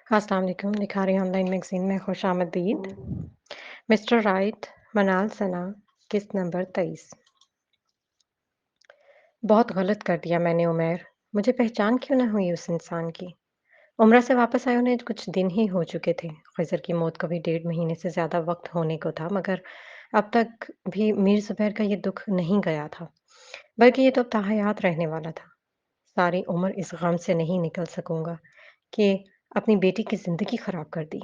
अस्सलाम वालेकुम। निखारी online magazine में खुशामदीद। मिस्टर राइट, मनाल सना, किस्त नंबर 23। बहुत गलत कर दिया मैंने उमैर। मुझे पहचान क्यों ना हुई उस इंसान की। उम्रा से वापस आए उन्हें कुछ दिन ही हो चुके थे। खैज़र की मौत को भी 1.5 महीने से ज़्यादा वक्त होने को था, मगर अब तक भी मीर ज़ुबैर का ये दुख नहीं गया था, बल्कि ये तो अब ताहयात रहने वाला था। सारी उम्र इस गम से नहीं निकल सकूंगा कि अपनी बेटी की ज़िंदगी ख़राब कर दी।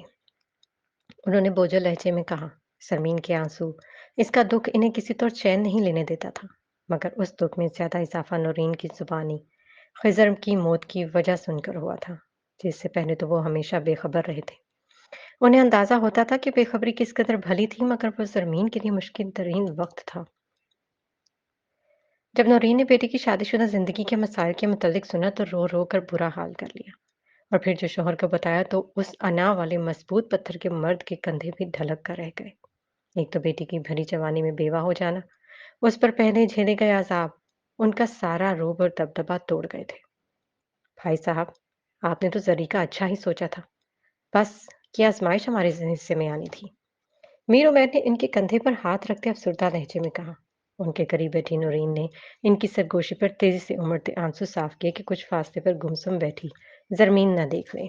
उन्होंने बोझल लहजे में कहा। सरमीन के आंसू, इसका दुख इन्हें किसी तौर चैन नहीं लेने देता था, मगर उस दुख में ज्यादा इजाफा नौरीन की जुबानी खिजर की मौत की वजह सुनकर हुआ था, जिससे पहले तो वो हमेशा बेखबर रहे थे। उन्हें अंदाजा होता था कि बेखबरी किस कदर भली थी, मगर वो जरमीन के लिए मुश्किल तरीन वक्त था। जब नौरीन ने बेटी की शादीशुदा जिंदगी के मसाइल के मुतालिक सुना तो रो रो कर बुरा हाल कर लिया, और फिर जो शोहर को बताया तो उस अना वाले मजबूत पत्थर के मर्द के कंधे भी ढलक कर रह गए। एक तो बेटी की भरी जवानी में बेवा हो जाना, उस पर पहले झेले गए अज़ाब, उनका सारा रोब और दबदबा तोड़ गए थे। भाई साहब, आपने तो ज़री का अच्छा ही सोचा था। बस ये आज़माइश हमारे हिस्से में आनी थी। मीर उमैर ने इनके कंधे पर हाथ रखते अफसुर्दा लहजे में कहा। उनके करीब बैठी नूरीन ने इनकी सरगोशी पर तेजी से उमड़ते आंसू साफ किए कि कुछ फासले पर गुमसुम बैठी जरमीन न देख ले।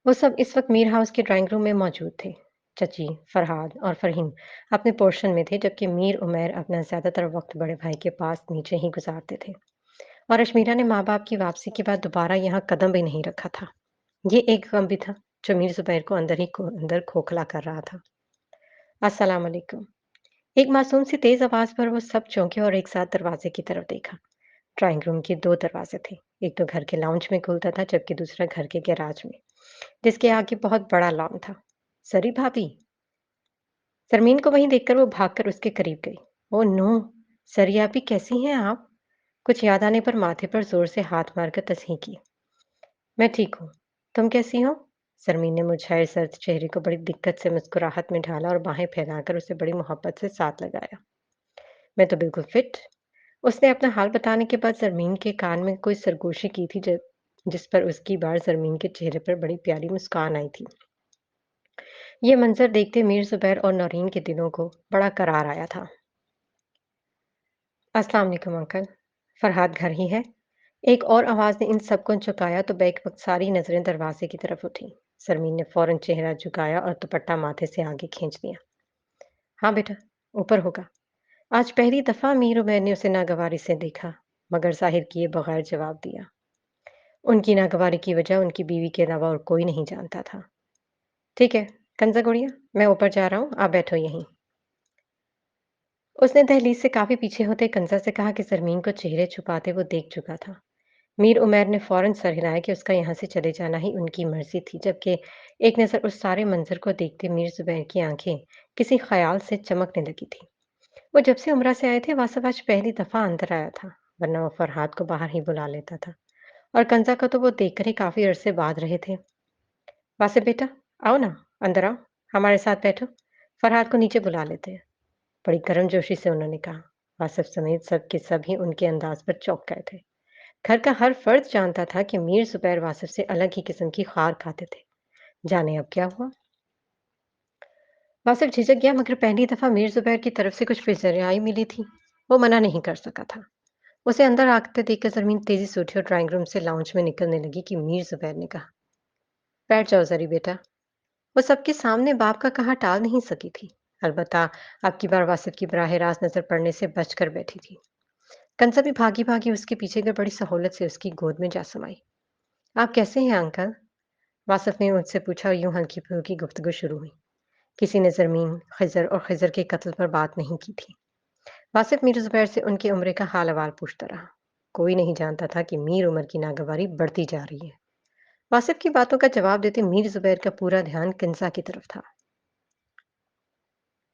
वो सब इस वक्त मीर हाउस के ड्राइंग रूम में मौजूद थे। चची, फरहाद और फरहीन अपने पोर्शन में थे, जबकि मीर उमैर अपना ज्यादातर वक्त बड़े भाई के पास नीचे ही गुजारते थे। और अशमीरा ने माँ बाप की वापसी के बाद दोबारा यहाँ कदम भी नहीं रखा था। ये एक गम भी था जो मीर जुबैर को अंदर खोखला कर रहा था। अस्सलाम वालेकुम। एक मासूम सी तेज आवाज पर वो सब चौंके और एक साथ दरवाजे की तरफ देखा। ड्राइंग रूम के दो दरवाजे थे। एक तो घर के लाउंज में खुलता था, जबकि दूसरा घर के गैराज में, जिसके आगे बहुत बड़ा लॉन था। सरी भाभी, सरमीन को वहीं देखकर वो भागकर उसके करीब गई। Oh no! सरी आपी, कैसी हैं आप? कुछ याद आने पर माथे पर जोर से हाथ मारकर तस्हीक की। मैं ठीक हूँ। तुम कैसी हो? सरमीन ने मुरझाए सर्द चेहरे को बड़ी दिक्कत से मुस्कुराहट में ढाला और बाहें फैलाकर उसे बड़ी मोहब्बत से साथ लगाया। मैं तो बिल्कुल फिट। उसने अपना हाल बताने के बाद सरमीन के कान में कोई सरगोशी की थी, जिस पर उसकी बार सरमीन के चेहरे पर बड़ी प्यारी मुस्कान आई थी। ये मंजर देखते मीर जुबैर और नौरीन के दिलों को बड़ा करार आया था। अस्सलाम वालेकुम अंकल। फरहाद घर ही है? एक और आवाज ने इन सबको चौंकाया तो बैक वक्त सारी नजरें दरवाजे की तरफ उठी। सरमीन ने फौरन चेहरा झुकाया और दुपट्टा माथे से आगे खींच लिया। हाँ बेटा, ऊपर होगा। आज पहली दफा मीर उमैर ने उसे नागवारी से देखा, मगर जाहिर किए बगैर जवाब दिया। उनकी नागवारी की वजह उनकी बीवी के अलावा और कोई नहीं जानता था। ठीक है, कंजा गुड़िया, मैं ऊपर जा रहा हूँ, आप बैठो यहीं। उसने दहलीज से काफी पीछे होते कंजा से कहा कि जरमीन को चेहरे छुपाते वो देख चुका था। मीर उमैर ने फौरन सर हिलाया कि उसका यहाँ से चले जाना ही उनकी मर्जी थी, जबकि एक नज़र उस सारे मंजर को देखते मीर जुबैर की आंखें किसी ख्याल से चमकने लगी थी। वो जब से उमरा से आए थे वासफ आज पहली दफा अंदर आया था, वरना वो फरहाद को बाहर ही बुला लेता था, और कंजा को तो वो देखकर ही काफी अरसे बाद रहे थे। वासिफ बेटा, आओ ना, अंदर आओ, हमारे साथ बैठो। फरहाद को नीचे बुला लेते हैं। बड़ी गर्मजोशी से उन्होंने कहा। वासिफ समेत सब के सब ही उनके अंदाज पर चौंक गए थे। घर का हर फर्द जानता था कि मीर जुबैर वासिफ से अलग ही किस्म की खार खाते थे। जाने अब क्या हुआ। वासिफ झिझक गया, मगर पहली दफा मीर जुबैर की तरफ से कुछ फिजराई मिली थी। वो मना नहीं कर सका था। उसे अंदर आते देखकर जमीन तेजी से उठी और ड्राइंग रूम से लाउंज में निकलने लगी कि मीर जुबैर ने कहा, बैठ जाओ जरी बेटा। वो सबके सामने बाप का कहा टाल नहीं सकी थी। अलबत्ता अब की बार वासिफ की बराह रास्त नजर पड़ने से बचकर बैठी थी। कंसा भी भागी भागी उसके पीछे गए, बड़ी सहूलत से उसकी गोद में जा समाई। आप कैसे हैं अंकल? वासिफ ने मुझसे पूछा और यूं हल्की फुल्की गुफ्तगू शुरू हुई। किसी ने जरमीन, खिजर और खिजर के कत्ल पर बात नहीं की थी। वासिफ मीर जुबैर से उनके उम्र का हाल अहवाल पूछता रहा। कोई नहीं जानता था कि मीर उमर की नागवारी बढ़ती जा रही है। वासिफ की बातों का जवाब देते मीर जुबैर का पूरा ध्यान किंसा की तरफ था।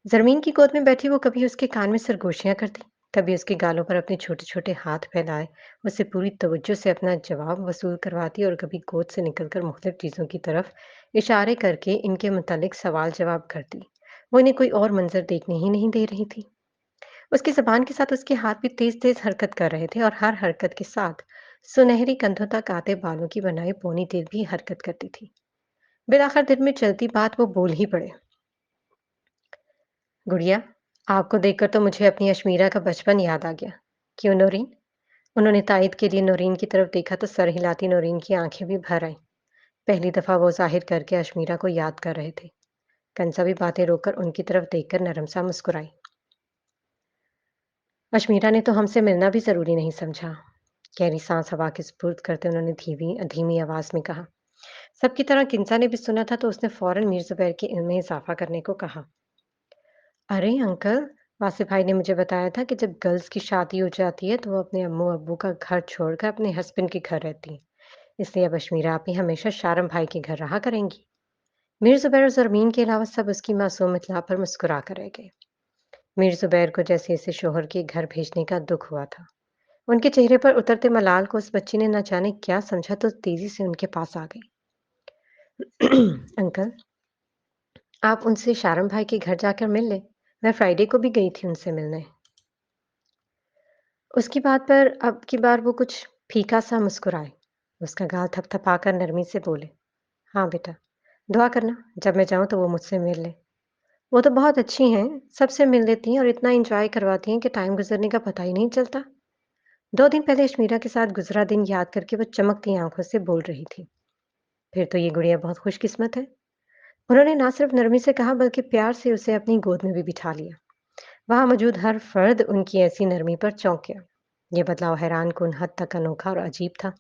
जरमीन की गोद में बैठी वो कभी उसके कान में सरगोशियां करती, कभी उसके गालों पर अपने छोटे छोटे हाथ फैलाए उससे पूरी तवज्जो से अपना जवाब वसूल करवाती, और कभी गोद से निकलकर मुख्तलिफ चीज़ों की तरफ इशारे करके इनके मुतालिक सवाल जवाब करती। वो इन्हें कोई और मंजर देखने ही नहीं दे रही थी। उसकी ज़बान के साथ उसके हाथ भी तेज तेज हरकत कर रहे थे, और हर हरकत के साथ सुनहरी कंधों तक आते बालों की बनाई पोनी टेल भी हरकत करती थी। बिलाखिर दिल में चलती बात वो बोल ही पड़े। गुड़िया, आपको देखकर तो मुझे अपनी अशमीरा का बचपन याद आ गया। क्यों नौरीन? उन्होंने तायद के लिए नौरीन की तरफ देखा तो सर हिलाती नौरीन की आंखें भी भर आईं। पहली दफा वो जाहिर करके अशमीरा को याद कर रहे थे। कंसा भी बातें रोककर उनकी तरफ देखकर नरम सा मुस्कुराई। अशमीरा ने तो हमसे मिलना भी जरूरी नहीं समझा। गहरी सांस हवा के सुपुर्द करते उन्होंने धीमी धीमी आवाज में कहा। सबकी तरह किंसा ने भी सुना था तो उसने फौरन मीर जुबैर के इल्म में इजाफा करने को कहा। अरे अंकल, वासिफ भाई ने मुझे बताया था कि जब गर्ल्स की शादी हो जाती है तो वो अपने अम्मू अब्बू का घर छोड़कर अपने हस्बैंड के घर रहती हैं। इसलिए अब अशमीरा आप ही हमेशा शारम भाई के घर रहा करेंगी। मीर जुबैर और जरमीन के अलावा सब उसकी मासूम इतला पर मुस्कुरा कर रह गए। मीर जुबैर को जैसे इसे शोहर के घर भेजने का दुख हुआ था। उनके चेहरे पर उतरते मलाल को उस बच्ची ने न जाने क्या समझा तो तेजी से उनके पास आ गई। अंकल, आप उनसे शारम भाई के घर जाकर मिल लें। मैं फ्राइडे को भी गई थी उनसे मिलने। उसकी बात पर अब की बार वो कुछ फीका सा मुस्कुराए। उसका गाल थपथपाकर नरमी से बोले, हाँ बेटा, दुआ करना जब मैं जाऊं तो वो मुझसे मिल ले। वो तो बहुत अच्छी हैं, सबसे मिल लेती हैं और इतना एंजॉय करवाती हैं कि टाइम गुजरने का पता ही नहीं चलता। 2 दिन पहले अशमीरा के साथ गुजरा दिन याद करके वो चमकती आंखों से बोल रही थी। फिर तो ये गुड़िया बहुत खुशकिस्मत है। उन्होंने ना सिर्फ नरमी से कहा बल्कि प्यार से उसे अपनी गोद में भी बिठा लिया। वहां मौजूद हर फर्द उनकी ऐसी नरमी पर चौंक गया। ये बदलाव हैरान कुन हद तक अनोखा और अजीब था।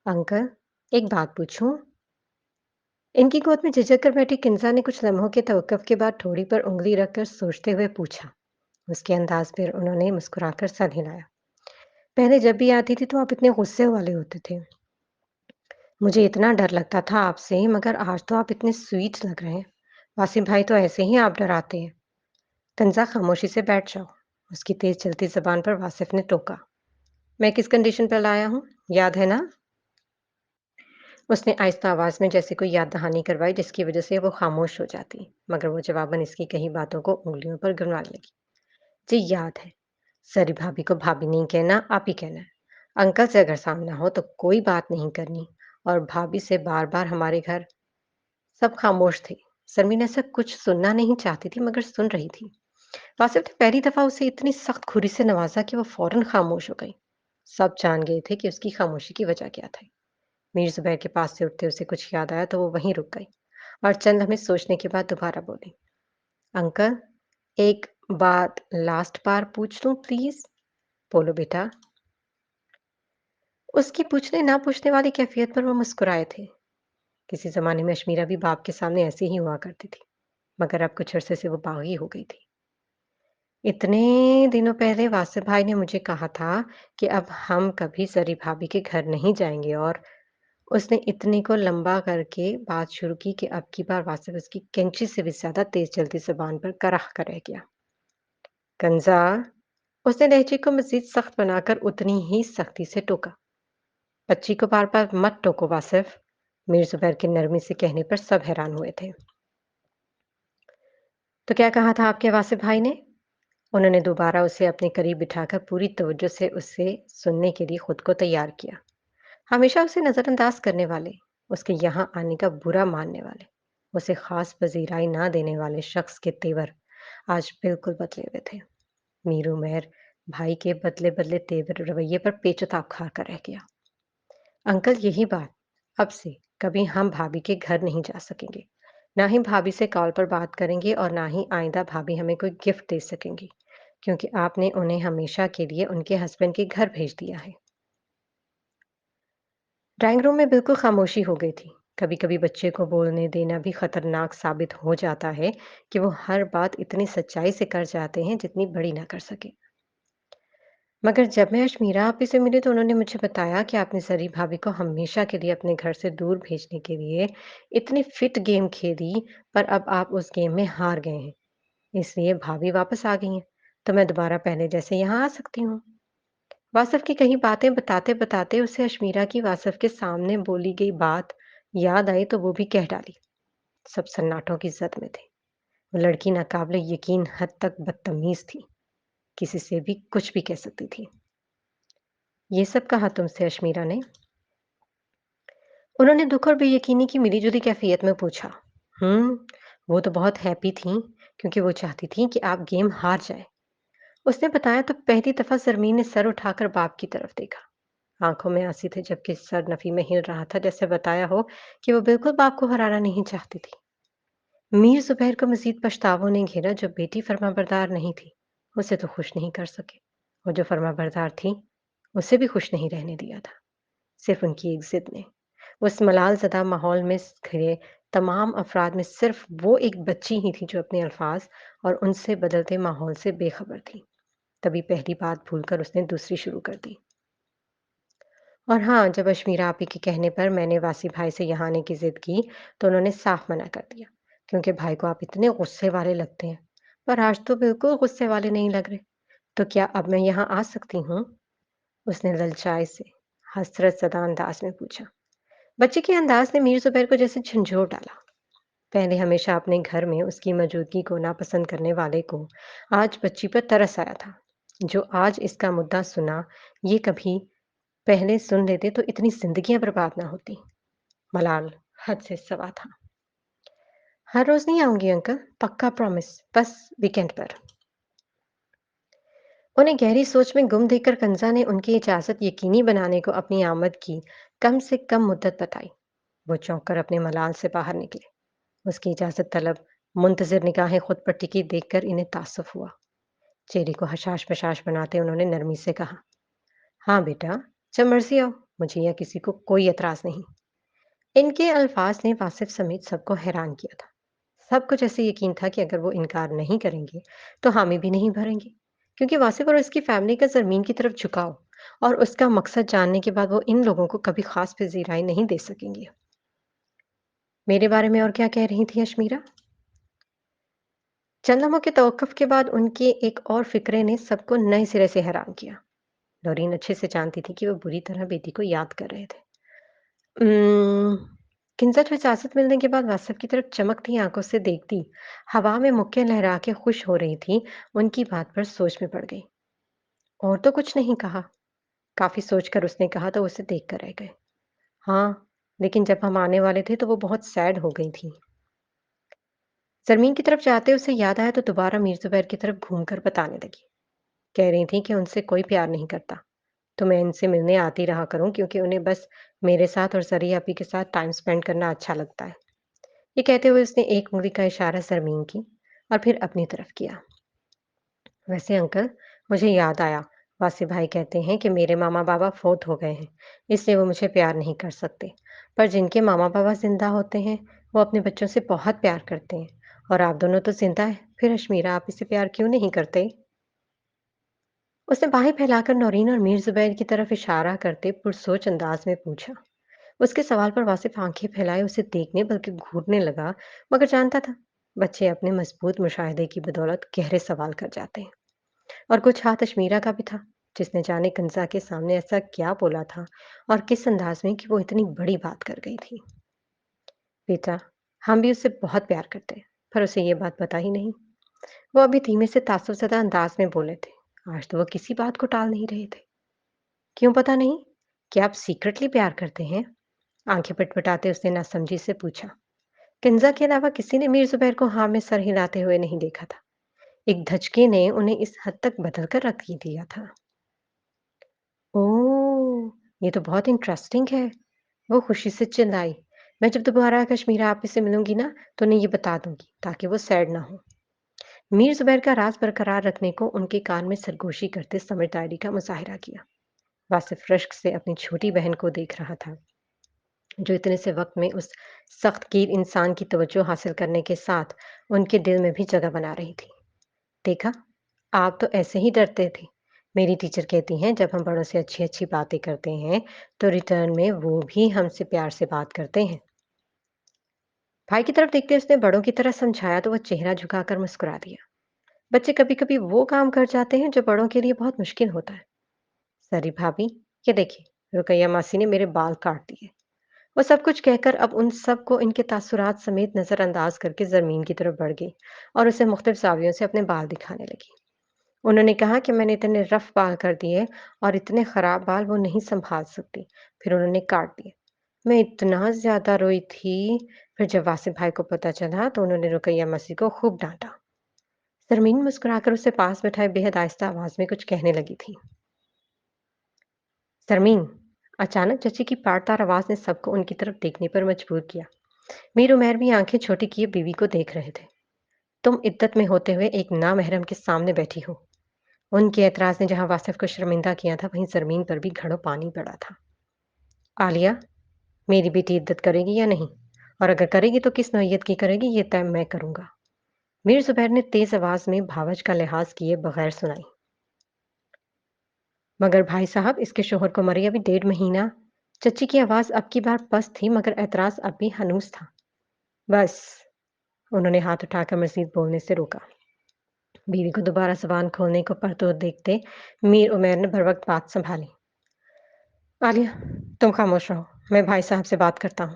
अंकल, एक बात पूछूं? इनकी गोद में झिझक कर बैठी किंजा ने कुछ लम्हों के तवक्कुफ के बाद ठोड़ी पर उंगली रखकर सोचते हुए पूछा। उसके अंदाज पर उन्होंने मुस्कुराकर सर हिलाया। पहले जब भी आती थी तो आप इतने गुस्से वाले होते थे। मुझे इतना डर लगता था आपसे, मगर आज तो आप इतने स्वीट लग रहे हैं। वासिम भाई तो ऐसे ही आप डराते हैं। कंजा, खामोशी से बैठ जाओ। उसकी तेज चलती जबान पर वासिफ ने टोका। मैं किस कंडीशन पर लाया हूँ, याद है ना? उसने आहिस्ता आवाज में जैसे कोई याद दहानी करवाई जिसकी वजह से वो खामोश हो जाती, मगर वो जवाबन इसकी कही बातों को उंगलियों पर गिनवाने लगी। जी याद है। सरी भाभी को भाभी नहीं कहना, आप ही कहना है। अंकल से अगर सामना हो तो कोई बात नहीं करनी। और भाभी से बार बार हमारे घर। सब खामोश थे। शर्मीन ऐसा कुछ सुनना नहीं चाहती थी मगर सुन रही थी। वासिफ ने पहली दफा उसे इतनी सख्त खुरी से नवाजा कि वो फौरन खामोश हो गई। सब जान गए थे कि उसकी खामोशी की वजह क्या थी। मीर जुबैर के पास से उठते उसे कुछ याद आया तो वो वहीं रुक गई और चंद लम्हे सोचने के बाद दोबारा बोली। अंकल, एक बात लास्ट बार पूछ लूं प्लीज? बोलो बेटा। उसकी पूछने ना पूछने वाली कैफियत पर वो मुस्कुराए थे। किसी जमाने में अशमीरा भी बाप के सामने ऐसे ही हुआ करती थी, मगर अब कुछ अरसे से वो बागी हो गई थी। इतने दिनों पहले वासिफ भाई ने मुझे कहा था कि अब हम कभी सरी भाभी के घर नहीं जाएंगे, और उसने इतने को लंबा करके बात शुरू की कि अब की बार वासिफ उसकी कैंची से भी ज्यादा तेज चलती जबान पर कराह कर रह गया। कंजा, उसने लहजे को मजीद सख्त बनाकर उतनी ही सख्ती से टोका। बच्ची को बार बार मत टोको वासिफ। मीर जुबैर के नरमी से कहने पर सब हैरान हुए थे। तो क्या कहा था आपके वासिफ भाई ने? उन्होंने दोबारा उसे अपने करीब बिठाकर पूरी तवज्जो से उसे सुनने के लिए खुद को तैयार किया। हमेशा उसे नजरअंदाज करने वाले, उसके यहाँ आने का बुरा मानने वाले, उसे खास पजीराई ना देने वाले शख्स के तेवर आज बिल्कुल बदले हुए थे। मीरू मेहर भाई के बदले बदले तेवर रवैये पर पेचताब खा कर रह गया। अंकल, यही बात, अब से कभी हम भाभी के घर नहीं जा सकेंगे। ना ही भाभी से कॉल पर बात करेंगे और ना ही आइंदा भाभी हमें कोई गिफ्ट दे सकेंगी, क्योंकि आपने उन्हें हमेशा के लिए उनके हस्बैंड के घर भेज दिया है। ड्राइंग रूम में बिल्कुल खामोशी हो गई थी। कभी कभी बच्चे को बोलने देना भी खतरनाक साबित हो जाता है कि वो हर बात इतनी सच्चाई से कर जाते हैं जितनी बड़ी ना कर सके। मगर जब मैं अशमीरा आपी से मिली तो उन्होंने मुझे बताया कि आपने सरी भाभी को हमेशा के लिए अपने घर से दूर भेजने के लिए इतनी फिट गेम खेली, पर अब आप उस गेम में हार गए हैं। इसलिए भाभी वापस आ गई हैं, तो मैं दोबारा पहले जैसे यहाँ आ सकती हूँ। वासफ की कई बातें बताते बताते उसे अशमीरा की वासफ के सामने बोली गई बात याद आई तो वो भी कह डाली। सब सन्नाटों की जद में थे। वो लड़की नाकाबिले यकीन हद तक बदतमीज थी, किसी से भी कुछ भी कह सकती थी। ये सब कहा तुमसे अश्मीरा ने? उन्होंने दुख और बेयकीनी की मिली-जुली कैफियत में पूछा। वो तो बहुत हैप्पी थीं क्योंकि वो चाहती थीं कि आप गेम हार जाएं। उसने बताया तो पहली दफा सरमीन ने सर उठाकर बाप की तरफ देखा। आंखों में आंसू थे जबकि सर नफी में हिल रहा था जैसे बताया हो कि वो बिल्कुल बाप को हराना नहीं चाहती थी। मीर जुबैर को मजीद पछतावों ने घेरा। जो बेटी फर्माबरदार नहीं थी उसे तो खुश नहीं कर सके, और जो फर्माबरदार थी उसे भी खुश नहीं रहने दिया था। सिर्फ उनकी एक जिद ने। उस मलाल माहौल में घिरे तमाम अफराद में सिर्फ वो एक बच्ची ही थी जो अपने अल्फाज और उनसे बदलते माहौल से बेखबर थी। तभी पहली बात भूलकर उसने दूसरी शुरू कर दी। और हाँ, जब अश्मीरा आपी के कहने पर मैंने वासी भाई से यहाँ आने की जिद की तो उन्होंने साफ मना कर दिया, क्योंकि भाई को आप इतने गुस्से वाले लगते हैं। पर आज तो बिल्कुल गुस्से वाले नहीं लग रहे। तो क्या अब मैं यहाँ आ सकती हूँ? उसने ललचाए से हसरत ज़दा अंदाज में पूछा। बच्चे के अंदाज ने मीर जुबैर को जैसे झंझोर डाला। पहले हमेशा अपने घर में उसकी मौजूदगी को नापसंद करने वाले को आज बच्ची पर तरस आया था। जो आज इसका मुद्दा सुना, ये कभी पहले सुन लेते तो इतनी जिंदगियां बर्बाद ना होती। मलाल हद से सवा था। हर रोज नहीं आऊंगी अंकल, पक्का प्रॉमिस, बस वीकेंड पर। उन्हें गहरी सोच में गुम देखकर कंजा ने उनकी इजाजत यकीनी बनाने को अपनी आमद की कम से कम मुद्दत बताई। वो चौंक कर अपने मलाल से बाहर निकले। उसकी इजाजत तलब मुंतजिर निगाहें खुद पर टिकी देखकर इन्हें तासुफ हुआ। चेहरे को हशाश बशाश बनाते उन्होंने नरमी से कहा, हाँ बेटा, जब मर्जी आओ, मुझे या किसी को कोई एतराज नहीं। इनके अल्फाज ने वासिफ समेत सबको हैरान किया था। सबको जैसे यकीन था कि अगर वो इनकार नहीं करेंगे तो हामी भी नहीं भरेंगे, क्योंकि वासिफ और उसकी फैमिली का जमीन की तरफ झुकाव और उसका मकसद जानने के बाद वो इन लोगों को कभी खास पजीराई नहीं दे सकेंगे। मेरे बारे में और क्या कह रही थी अश्मीरा? चंद लम्हों के तवक्कुफ के बाद उनके एक और फिक्रे ने सबको नए सिरे से हैरान किया। नौरीन अच्छे से जानती थी कि वो बुरी तरह बेटी को याद कर रहे थे। किंजट इजाजत मिलने के बाद वासिफ की तरफ चमकती आंखों से देखती, हवा में मुक्के लहरा के खुश हो रही थी, उनकी बात पर सोच में पड़ गई। और तो कुछ नहीं कहा। काफी सोचकर उसने कहा तो उसे देख कर रह गए। हाँ, लेकिन जब हम आने वाले थे तो वो बहुत सैड हो गई थी। जरमीन की तरफ जाते उसे याद आया तो दोबारा मीर जुबैर की तरफ घूमकर बताने लगी। कह रही थी कि उनसे कोई प्यार नहीं करता, तो मैं इनसे मिलने आती रहा करूं क्योंकि उन्हें बस मेरे साथ और जरिया अपी के साथ टाइम स्पेंड करना अच्छा लगता है। ये कहते हुए उसने एक उंगली का इशारा सरमीन की और फिर अपनी तरफ किया। वैसे अंकल, मुझे याद आया, वासी भाई कहते हैं कि मेरे मामा बाबा फोत हो गए हैं, इसलिए वो मुझे प्यार नहीं कर सकते। पर जिनके मामा बाबा जिंदा होते हैं वो अपने बच्चों से बहुत प्यार करते हैं। और आप दोनों तो जिंदा है, फिर अश्मीरा आप इसे प्यार क्यों नहीं करते? उसने बाहें फैलाकर नौरीन और मीर जुबैर की तरफ इशारा करते पुरसोच अंदाज में पूछा। उसके सवाल पर वासिफ आंखें फैलाए उसे देखने बल्कि घूरने लगा, मगर जानता था बच्चे अपने मजबूत मुशाहिदे की बदौलत गहरे सवाल कर जाते हैं। और कुछ हाथ अश्मीरा का भी था, जिसने जाने कंजा के सामने ऐसा क्या बोला था और किस अंदाज में कि वो इतनी बड़ी बात कर गई थी। बेटा, हम भी उससे बहुत प्यार करते हैं, पर उसे ये बात पता ही नहीं। वो अभी धीमे से तासुफज़दा अंदाज में बोले थे। आज तो वो किसी बात को टाल नहीं रहे थे। क्यों पता नहीं? क्या आप सीक्रेटली प्यार करते हैं? आंखें पटपटाते उसने नासमझी से पूछा। किंजा के अलावा किसी ने मीर जुबैर को हाँ में सर हिलाते हुए नहीं देखा था। एक धचके ने उन्हें इस हद तक बदल कर रख ही दिया था। ओह! ये तो बहुत इंटरेस्टिंग है। वो खुशी से चिल्लाई। मैं जब दोबारा कश्मीरा आपी से मिलूंगी ना तो उन्हें ये बता दूंगी ताकि वो सैड ना हो। मीर जुबैर का राज बरकरार रखने को उनके कान में सरगोशी करते समझदारी का मुजाहिरा किया। वासिफ रश्क से अपनी छोटी बहन को देख रहा था, जो इतने से वक्त में उस सख्तगीर इंसान की तवज्जो हासिल करने के साथ उनके दिल में भी जगह बना रही थी। देखा, आप तो ऐसे ही डरते थे। मेरी टीचर कहती हैं जब हम बड़ों से अच्छी-अच्छी बातें करते हैं, तो रिटर्न में वो भी हमसे प्यार से बात करते हैं। भाई की तरफ देखते उसने बड़ों की तरह समझाया तो वो चेहरा झुकाकर मुस्कुरा दिया। बच्चे कभी-कभी वो काम कर जाते हैं जो बड़ों के लिए बहुत मुश्किल होता है। सॉरी भाभी, ये देखिए, रुकैया मासी ने मेरे बाल काट दिए। वो सब कुछ कहकर अब उन सब को इनके तासुरात समेत नजरअंदाज करके जमीन की तरफ बढ़ गई और उसे मुख्तलिफ जावियों से अपने बाल दिखाने लगी। انہوں نے کہا کہ میں نے اتنے رف بال کر دیے اور اتنے خراب بال وہ نہیں سنبھال سکتی، پھر انہوں نے کاٹ دیے۔ میں اتنا زیادہ روئی تھی، پھر جب واسف بھائی کو پتہ چلا تو انہوں نے رقیہ مسیح کو خوب ڈانٹا۔ سرمین مسکرا کر اسے پاس بٹھائے بے حد آہستہ آواز میں کچھ کہنے لگی تھی۔ سرمین، اچانک چچی کی پاٹ دار آواز نے سب کو ان کی طرف دیکھنے پر مجبور کیا۔ میر عمیر بھی آنکھیں چھوٹی کیے بیوی کو دیکھ رہے تھے۔ تم عدت میں ہوتے ہوئے ایک نامحرم کے سامنے بیٹھی ہو۔ ان کے اعتراض نے جہاں واصف کو شرمندہ کیا تھا وہیں زرمین پر بھی گھڑوں پانی پڑا تھا۔ عالیہ، میری بیٹی عدت کرے گی یا نہیں؟ اور اگر کرے گی تو کس نوعیت کی کرے گی یہ طے میں کروں گا۔ میر زبیر نے تیز آواز میں بھاوج کا لحاظ کیے بغیر سنائی۔ مگر بھائی صاحب، اس کے شوہر کو مرے ابھی 1.5 مہینہ۔ چچی کی آواز اب کی بار پست تھی مگر اعتراض اب بھی ہنوز تھا۔ بس، انہوں نے ہاتھ اٹھا کر مزید بولنے سے روکا۔ بیوی کو دوبارہ زبان کھولنے کو پرتو دیکھتے میر عمیر نے بر وقت بات سنبھالی۔ عالیہ، تم خاموش رہو، میں بھائی صاحب سے بات کرتا ہوں۔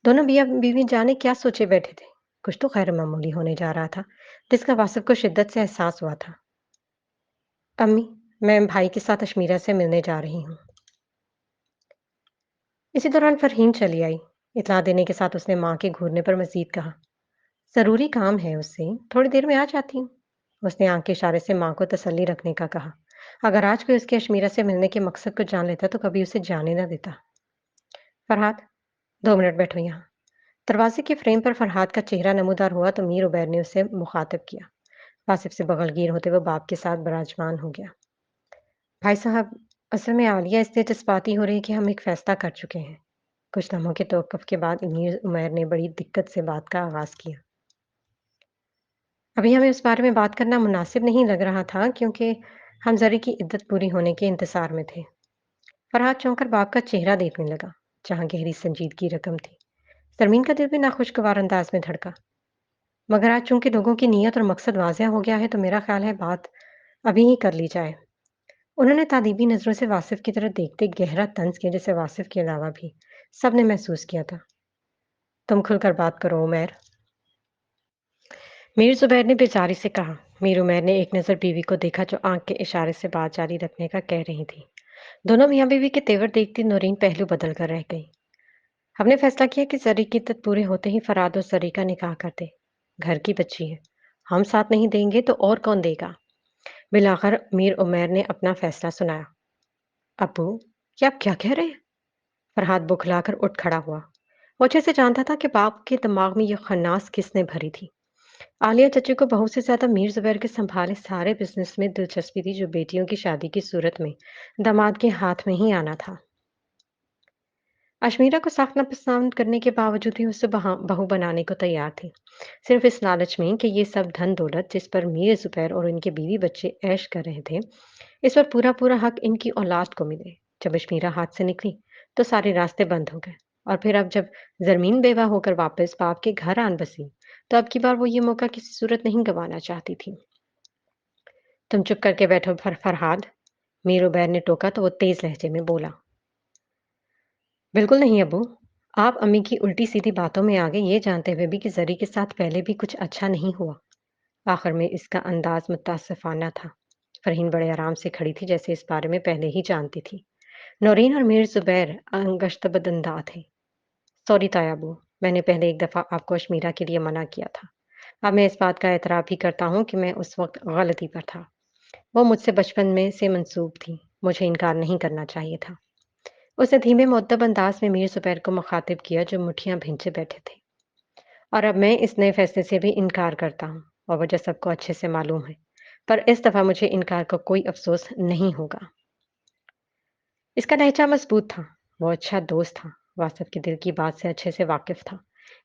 دونوں میاں بیوی جانے کیا سوچے بیٹھے تھے۔ کچھ تو غیر معمولی ہونے جا رہا تھا جس کا واصف کو شدت سے احساس ہوا تھا۔ امی، میں بھائی کے ساتھ اشمیرہ سے ملنے جا رہی ہوں۔ اسی دوران فرحین چلی آئی۔ اطلاع دینے کے ساتھ اس نے ماں کے گھورنے پر مزید کہا، ضروری کام ہے اس سے، تھوڑی دیر میں آ جاتی ہوں۔ اس نے آنکھ کے اشارے سے ماں کو تسلی رکھنے کا کہا۔ اگر آج کوئی اس کے اشمیرہ سے ملنے کے مقصد کو جان لیتا تو کبھی اسے جانے نہ دیتا۔ فرحاد، 2 منٹ بیٹھو یہاں۔ دروازے کے فریم پر فرحاد کا چہرہ نمودار ہوا تو میر عبیر نے اسے مخاطب کیا۔ واصف سے بغل گیر ہوتے وہ باپ کے ساتھ براجمان ہو گیا۔ بھائی صاحب، اصل میں عالیہ اس لیے جذباتی ہو رہی کہ ہم ایک فیصلہ کر چکے ہیں۔ کچھ لمحوں کے توقف کے بعد میر عمیر نے بڑی دقت سے بات کا آغاز کیا۔ ابھی ہمیں اس بارے میں بات کرنا مناسب نہیں لگ رہا تھا کیونکہ ہم زری کی عدت پوری ہونے کے انتظار میں تھے۔ فرحاد چونک کر باپ کا چہرہ دیکھنے لگا جہاں گہری سنجیدگی رقم تھی۔ سرمین کا دل بھی ناخوشگوار انداز میں دھڑکا۔ مگر آج چونکہ لوگوں کی نیت اور مقصد واضح ہو گیا ہے تو میرا خیال ہے بات ابھی ہی کر لی جائے۔ انہوں نے تادیبی نظروں سے واصف کی طرف دیکھتے گہرا طنز کیا جسے واصف کے علاوہ بھی سب نے محسوس کیا تھا۔ تم کھل کر بات کرو عمیر۔ میر زبیر نے بیزاری سے کہا۔ میر عمیر نے ایک نظر بیوی کو دیکھا جو آنکھ کے اشارے سے بات جاری رکھنے کا کہہ رہی تھی۔ دونوں میاں بیوی کے تیور دیکھتی نورین پہلو بدل کر رہ گئی۔ ہم نے فیصلہ کیا کہ زری کی عدت پورے ہوتے ہی فراد اور زری کا نکاح کر دے۔ گھر کی بچی ہے، ہم ساتھ نہیں دیں گے تو اور کون دے گا؟ بالآخر میر عمیر نے اپنا فیصلہ سنایا۔ ابو، یہ آپ کیا کہہ رہے ہیں؟ فرحاد بکھلا کر اٹھ کھڑا ہوا۔ وہ اچھے سے جانتا تھا کہ باپ کے دماغ میں یہ خناس کس نے بھری تھی۔ عالیہ چچی کو بہت سے زیادہ میر زبیر کے سنبھالے سارے بزنس میں دلچسپی تھی جو بیٹیوں کی شادی کی صورت میں داماد کے ہاتھ میں ہی آنا تھا۔ اشمیرہ کو سخت ناپسند کرنے کے باوجود ہی اسے بہو بنانے کو تیار تھی، صرف اس لالچ میں کہ یہ سب دھن دولت جس پر میر زبیر اور ان کے بیوی بچے عیش کر رہے تھے اس پر پورا پورا حق ان کی اولاد کو ملے۔ جب اشمیرہ ہاتھ سے نکلی تو سارے راستے بند ہو گئے، اور پھر اب جب زرمین بیوہ ہو کر واپس باپ کے گھر آن بسی تو اب کی بار وہ یہ موقع کسی صورت نہیں گنوانا چاہتی تھی۔ تم چپ کر کے بیٹھو فرحاد، میر عبیر نے ٹوکا تو وہ تیز لہجے میں بولا۔ بالکل نہیں ابو، آپ امی کی الٹی سیدھی باتوں میں آگے یہ جانتے ہوئے بھی کہ زری کے ساتھ پہلے بھی کچھ اچھا نہیں ہوا۔ آخر میں اس کا انداز متاسفانہ تھا۔ فرحین بڑے آرام سے کھڑی تھی جیسے اس بارے میں پہلے ہی جانتی تھی۔ نورین اور میر زبیر گشت بدندہ تھے۔ سوری تایا ابو، میں نے پہلے ایک دفعہ آپ کو اشمیرہ کے لیے منع کیا تھا۔ اب میں اس بات کا اعتراف بھی کرتا ہوں کہ میں اس وقت غلطی پر تھا۔ وہ مجھ سے بچپن میں سے منسوب تھی، مجھے انکار نہیں کرنا چاہیے تھا۔ اس نے دھیمے مؤدب انداز میں میر زبیر کو مخاطب کیا جو مٹھیاں بھینچے بیٹھے تھے۔ اور اب میں اس نئے فیصلے سے بھی انکار کرتا ہوں اور وجہ سب کو اچھے سے معلوم ہے، پر اس دفعہ مجھے انکار کا کوئی افسوس نہیں ہوگا۔ اس کا لہجہ مضبوط تھا، وہ اچھا دوست تھا، واصف کے دل کی بات سے اچھے سے واقف تھا،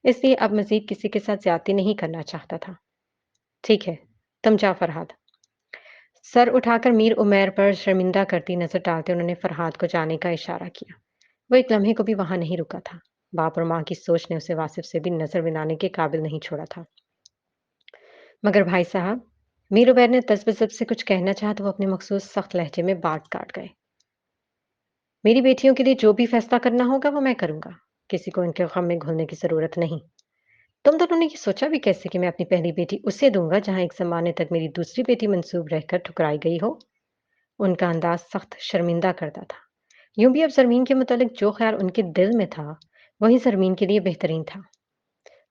اس لیے اب مزید کسی کے ساتھ زیادتی نہیں کرنا چاہتا تھا۔ ٹھیک ہے، تم جا فرحاد۔ سر اٹھا کر میر عمیر پر شرمندہ کرتی نظر ڈالتے انہوں نے فرحاد کو جانے کا اشارہ کیا۔ وہ ایک لمحے کو بھی وہاں نہیں رکا تھا۔ باپ اور ماں کی سوچ نے اسے واصف سے بھی نظر ملانے کے قابل نہیں چھوڑا تھا۔ مگر بھائی صاحب، میر عمیر نے تذبذب سے کچھ کہنا چاہا تو وہ اپنے مخصوص سخت لہجے میں بات کاٹ گئے۔ میری بیٹیوں کے لیے جو بھی فیصلہ کرنا ہوگا وہ میں کروں گا، کسی کو ان کے غم میں گھلنے کی ضرورت نہیں۔ तुम दोनों ने ये सोचा भी कैसे कि मैं अपनी पहली बेटी उसे दूंगा जहां एक जमाने तक मेरी दूसरी बेटी मंसूब रहकर ठुकराई गई हो? उनका अंदाज सख्त शर्मिंदा करता था। यूं भी अब जरमीन के मुतालिक जो ख्याल उनके दिल में था वही जरमीन के लिए बेहतरीन था।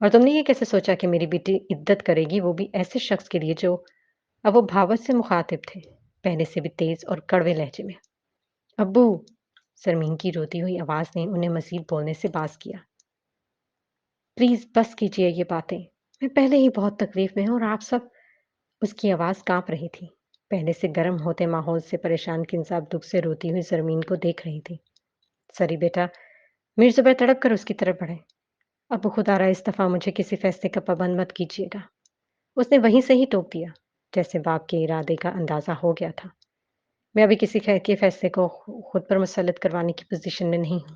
और तुमने ये कैसे सोचा कि मेरी बेटी इद्दत करेगी, वो भी ऐसे शख्स के लिए जो अब वो भावत से मुखातिब थे, पहले से भी तेज और कड़वे लहजे में। अब्बू! सरमीन की रोती हुई आवाज ने उन्हें मजीद बोलने से बाज किया। प्लीज बस कीजिए ये बातें। मैं पहले ही बहुत तकलीफ में हूं और आप सब। उसकी आवाज कांप रही थी। पहले से गर्म होते माहौल से परेशान किंजा दुख से रोती हुई सरमीन को देख रही थी। सरी बेटा, मीर जुबैर तड़प कर उसकी तरफ बढ़े। अब खुदा रहा इस दफा मुझे किसी फैसले का पाबंद मत कीजिएगा। उसने वहीं से ही टोक दिया, जैसे बाप के इरादे का अंदाजा हो गया था। मैं अभी किसी के फैसले को खुद पर मुसल्लत करवाने की पोजीशन में नहीं हूं।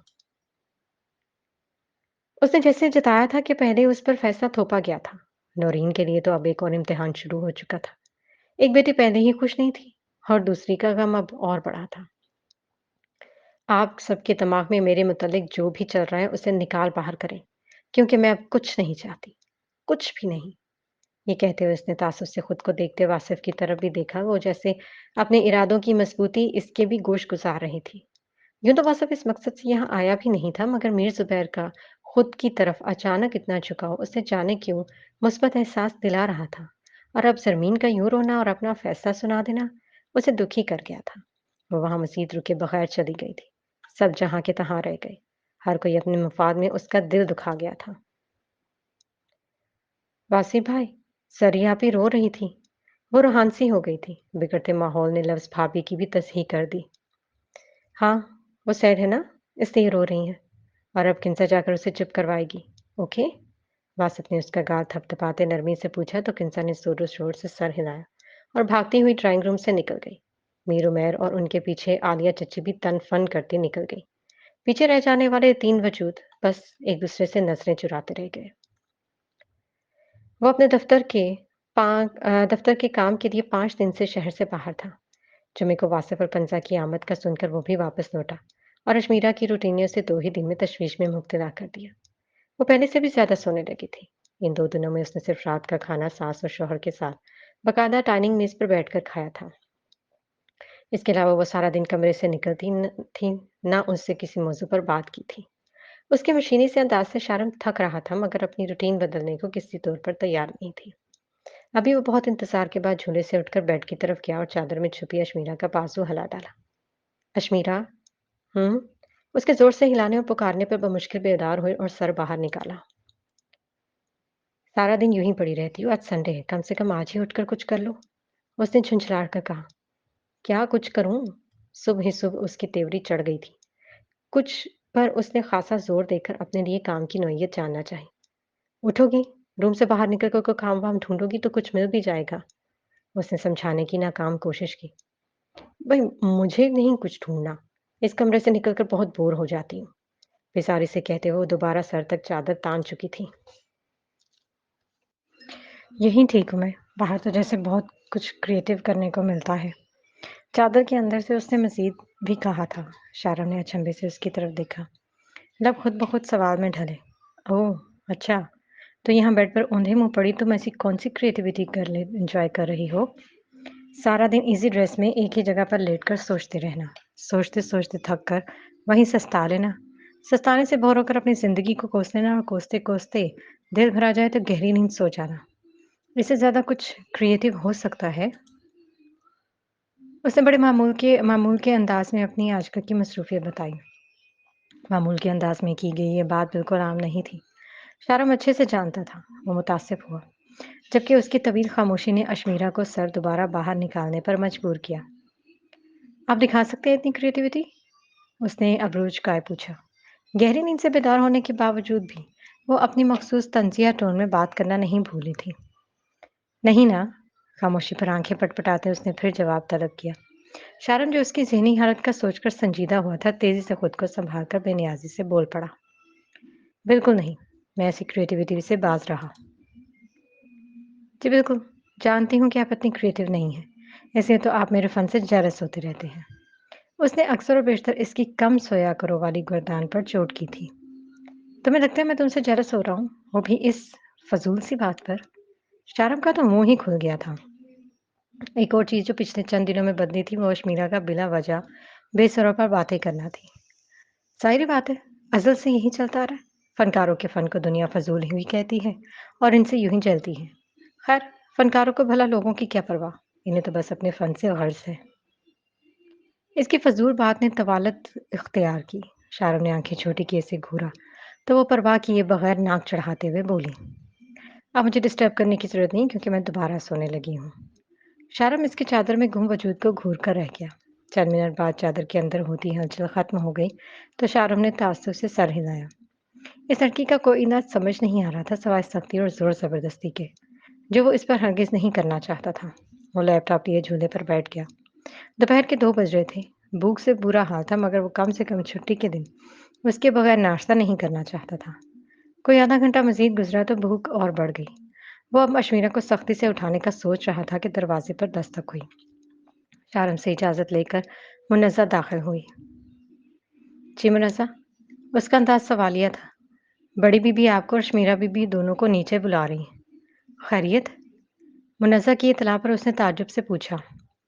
उसने जैसे जताया था कि पहले उस पर फैसला थोपा गया था। नौरीन के लिए तो अब एक और इम्तिहान शुरू हो चुका था। एक बेटी पहले ही खुश नहीं थी और दूसरी का गम अब और बड़ा था। आप सबके दिमाग में मेरे मुतालिक जो भी चल रहा है उसे निकाल बाहर करें, क्योंकि मैं अब कुछ नहीं चाहती, कुछ भी नहीं। ये कहते हुए उसने तासुब से खुद को देखते हुए आसिफ की तरफ भी देखा, वो जैसे अपने इरादों की मजबूती इसके भी गोश गुजार रही थी। यूं तो वासिफ इस मकसद से यहाँ आया भी नहीं था, मगर मीर जुबैर का खुद की तरफ अचानक इतना झुकाव उसे जाने क्यों मुस्बत एहसास दिला रहा था। और अब जरमीन का यूं रोना और अपना फैसला सुना देना उसे दुखी कर गया था। वो वहां मसीद रुके बगैर चली गई थी। सब जहां के तहां रह गए। हर कोई अपने मफाद में उसका दिल दुखा गया था। वासी भाई, सरिया भी रो रही थी। वो रूहानसी हो गई थी। बिगड़ते माहौल ने लफ्ज भाभी की भी तस्हीह कर दी। हाँ, वो सैड है ना, इसलिए रो रही है। और अब किंसा जाकर उसे चुप करवाएगी। ओके? वासिफ ने उसका गाल थपथपाते नरमी से पूछा तो किंसा ने जोरों शोर से सर हिलाया और भागती हुई ड्राइंग रूम से निकल गई। मीर उमैर और उनके पीछे आलिया चची भी तन फन करती निकल गई। पीछे रह जाने वाले तीन वजूद बस एक दूसरे से नजरें चुराते रह गए। वो अपने दफ्तर के काम के लिए 5 दिन से शहर से बाहर था। जुमे को वासिफ और पंजा की आमद का सुनकर वो भी वापस लौटा और अशमीरा की रूटीन ने उसे 2 ही दिन में तशवीश में मुब्तला कर दिया। वो पहले से भी ज्यादा सोने लगी थी। इन 2 दिनों में उसने सिर्फ रात का खाना सास और शौहर के साथ बाकायदा डाइनिंग मेज पर बैठकर खाया था। इसके अलावा वो सारा दिन कमरे से निकलती थी, ना उससे किसी मौजू पर बात की थी। उसके मशीनी से अंदाज से शारम थक रहा था, मगर अपनी रूटीन बदलने को किसी तौर पर तैयार नहीं थी। अभी वो बहुत इंतजार के बाद झूले से उठकर बेड की तरफ गया और चादर में छुपी अशमीरा का बाजू हिला डाला। अशमीरा। हम्म। उसके जोर से हिलाने और पुकारने पर बमुश्किल बेदार हुई और सर बाहर निकाला। सारा दिन यूं ही पड़ी रहती हूँ, आज संडे है, कम से कम आज ही उठकर कुछ कर लो। उसने झुंझलाकर कर कहा। क्या कुछ करूं? सुबह ही सुबह उसकी तेवरी चढ़ गई थी। कुछ पर उसने खासा जोर देकर अपने लिए काम की नौयत जानना चाहिए। उठोगी, रूम से बाहर निकल कर कोई काम वाम ढूंढोगी तो कुछ मिल भी जाएगा। उसने समझाने की नाकाम कोशिश की। भाई, मुझे नहीं कुछ ढूंढना। इस कमरे से निकलकर बहुत बोर हो जाती हूँ। बेचारी से कहते हुए वो दोबारा सर तक चादर तान चुकी थी। यही ठीक हूँ मैं। बाहर तो जैसे बहुत कुछ क्रिएटिव करने को मिलता है। चादर के अंदर से उसने मजीद भी कहा था। शारम ने अचंभे से उसकी तरफ देखा। लब खुद ब खुद सवाल में ढले। ओह, अच्छा। तो यहाँ बेड पर औंधे मुंह पड़ी तुम ऐसी कौन सी क्रिएटिविटी कर ले एंजॉय कर रही हो? सारा दिन इजी ड्रेस में एक ही जगह पर लेटकर सोचते रहना, सोचते सोचते थक कर वहीं सस्ता लेना, सस्ताने से बोर होकर अपनी जिंदगी को कोस लेना और कोसते कोसते दिल भरा जाए तो गहरी नींद सो जाना। इससे ज्यादा कुछ क्रिएटिव हो सकता है? उसने बड़े मामूल के अंदाज में अपनी आजकल की मसरूफियत बताई। मामूल के अंदाज में की गई ये बात बिल्कुल आम नहीं थी। शारम अच्छे से जानता था। वो मुतासिफ हुआ, जबकि उसकी तवील खामोशी ने अशमीरा को सर दोबारा बाहर निकालने पर मजबूर किया। आप दिखा सकते हैं इतनी क्रिएटिविटी? उसने अबरूज गाए पूछा। गहरी नींद से बेदार होने के बावजूद भी वो अपनी मखसूस तंजिया टोन में बात करना नहीं भूली थी। नहीं ना। खामोशी पर आंखें पटपटाते उसने फिर जवाब तलब किया। शारम, जो उसकी ज़हनी हालत का सोचकर संजीदा हुआ था, तेज़ी से खुद को सँभालकर बेनियाज़ी से बोल पड़ा। बिल्कुल नहीं, मैं ऐसी क्रिएटिविटी से बाज़ रहा। जी बिल्कुल, जानती हूँ कि आप इतनी क्रिएटिव नहीं हैं, इसलिए तो आप मेरे फ़न से जेलस होते रहते हैं। उसने अक्सर और बेशतर इसकी कम सोया करो वाली गर्दान पर चोट की थी। तुम्हें लगता है मैं तुमसे जेलस हो रहा हूँ, वो भी इस फजूल सी बात पर शाहरुख का तो मुंह ही खुल गया था। एक और चीज जो पिछले चंद दिनों में बदली थी वो अश्मीरा का बिला वजह बेसुरों पर बातें करना थी। ज़ाहिर बात है, अज़ल से यही चलता आ रहा है। फ़नकारों के फ़न को दुनिया फ़ज़ूल ही कहती है और इनसे यूँ ही जलती है। ख़ैर, फ़नकारों को भला लोगों की क्या परवाह? इन्हें तो बस अपने फ़न से गर्ज़ है। इसकी फ़ज़ूल बात ने तवालत इख्तियार की। शारों ने आँखें छोटी किए से घूरा, तो वो परवाह किए बगैर नाक चढ़ाते हुए बोली, अब मुझे डिस्टर्ब करने की ज़रूरत नहीं क्योंकि मैं दोबारा सोने लगी हूँ। शारम इसकी चादर में गुम वजूद को घूर कर रह गया। चंद मिनट बाद चादर के अंदर होती हलचल खत्म हो गई तो शारम ने ताज्जुब से सर हिलाया। इस लड़की का कोई ना समझ नहीं आ रहा था सिवाय सख्ती और जोर जबरदस्ती के, जो वो इस पर हरगिज नहीं करना चाहता था। वो लैपटॉप लिए झूले पर बैठ गया। दोपहर के 2 बज रहे थे। भूख से बुरा हाल था मगर वो कम से कम छुट्टी के दिन उसके बगैर नाश्ता नहीं करना चाहता था। कोई आधा घंटा मजीद गुजरा तो भूख और बढ़ गई। वो अब अशमीरा को सख्ती से उठाने का सोच रहा था कि दरवाजे पर दस्तक हुई। शारम से इजाज़त लेकर मुन्नज़ा दाखिल हुई। जी मुन्नज़ा, उसका अंदाज़ सवालिया था। बड़ी बीबी आपको और शमीरा बीबी दोनों को नीचे बुला रही हैं। खैरियत? मुन्नज़ा की इत्तला पर उसने ताज्जुब से पूछा।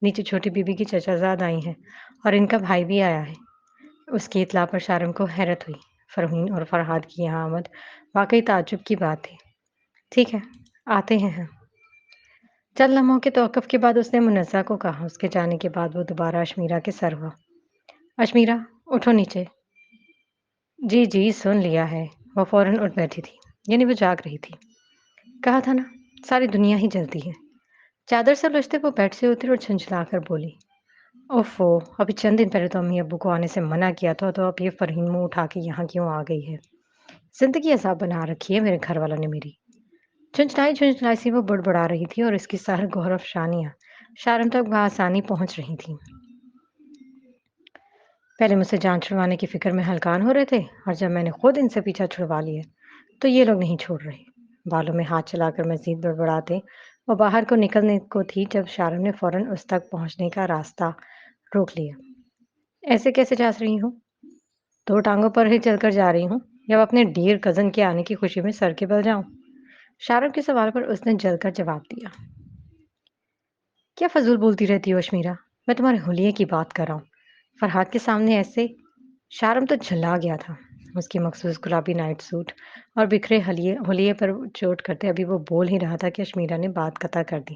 नीचे छोटी बीबी की चचाज़ाद आई हैं और इनका भाई भी आया है। उसकी इत्तला पर शारम को हैरत हुई। फ़रहीन और फ़रहाद की यहाँ आमद वाक़ई ताज्जुब की बात थी। ठीक है, आते हैं हम। चंद लम्हों के तौक़ुफ़ के बाद उसने मुन्नज़ा को कहा। उसके जाने के बाद वो दोबारा अशमीरा के सर हुआ। अशमीरा, उठो नीचे। जी, जी, सुन लिया है। वो फ़ौरन उठ बैठी थी। यानी वो जाग रही थी। कहा था ना, सारी दुनिया ही जलती है। चादर से उलझते वो बेड से उतरी और झुंझलाकर बोली, ओफ़ो! अभी चंद दिन पहले तो अम्मी-अब्बू को आने से मना किया था, तो अब ये फ़रहीन मुँह उठा के यहाँ क्यों आ गई है? ज़िंदगी अज़ाब बना रखी है मेरे घरवालों ने मेरी। झुंझलाई-झुंझलाई सी वो बुड़बुड़ा रही थी और इसकी सारी गौरवशानियाँ शारम तक बआसानी पहुँच रही थीं। पहले मुझसे जान छुड़वाने की फ़िक्र में हलकान हो रहे थे और जब मैंने खुद इनसे पीछा छुड़वा लिया, तो ये लोग नहीं छोड़ रहे। बालों में हाथ चलाकर मज़ीद बड़बड़ाते वो बाहर को निकलने को थी जब शारम ने फ़ौरन उस तक पहुँचने का रास्ता रोक लिया। ऐसे कैसे जा रही हूँ? 2 टाँगों पर ही चलकर जा रही हूँ या अपने डियर कज़न के आने की खुशी में सर के बल जाऊँ? शारम के सवाल पर उसने जलकर जवाब दिया। क्या फ़ज़ूल बोलती रहती हो अशमीरा? मैं तुम्हारे हुलिये की बात कर रहा हूँ। फ़रहाद के सामने ऐसे शारम तो झल्ला गया था। उसकी मखसूस गुलाबी नाइट सूट और बिखरे हलिये हुलिये पर चोट करते अभी वो बोल ही रहा था कि अशमीरा ने बात कता कर दी।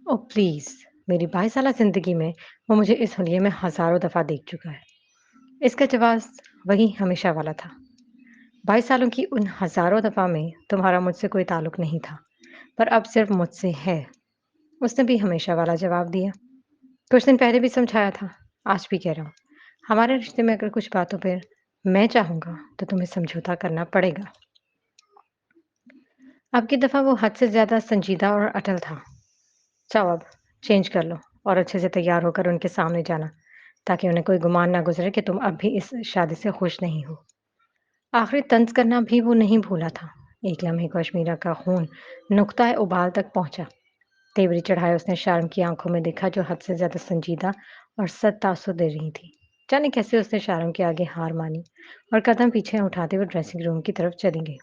ओह प्लीज़! मेरी 22 साला ज़िंदगी में वो मुझे इस हुलिये में हज़ारों दफ़ा देख चुका है। इसका जवाब वही हमेशा वाला था। 22 सालों की उन हज़ारों दफ़ा में तुम्हारा मुझसे कोई ताल्लुक नहीं था, पर अब सिर्फ़ मुझसे है। उसने भी हमेशा वाला जवाब दिया। कुछ दिन पहले भी समझाया था, आज भी कह रहा हूँ। हमारे रिश्ते में अगर कुछ बातों पर मैं चाहूँगा, तो तुम्हें समझौता करना पड़ेगा। अब की दफ़ा वो हद से ज़्यादा संजीदा और अटल था। जाओ अब, चेंज कर लो और अच्छे से तैयार होकर उनके सामने जाना, ताकि उन्हें कोई गुमान ना गुज़रे कि तुम अब भी इस शादी से खुश नहीं हो। आखिरी तंज़ करना भी वो नहीं भूला था। एक लम्हे को अशमीरा का खून नुक्ता उबाल तक पहुँचा। तेवरी चढ़ाए उसने शार्म की आंखों में देखा जो हद से ज़्यादा संजीदा और सख्त तासुर दे रही थी। जाने कैसे उसने शार्म के आगे हार मानी और कदम पीछे उठाते हुए ड्रेसिंग रूम की तरफ चली गई।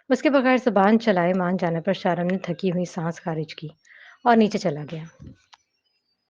उसके बगैर ज़ुबान चलाए मान जाने पर शार्म ने थकी हुई सांस खारिज की और नीचे चला गया।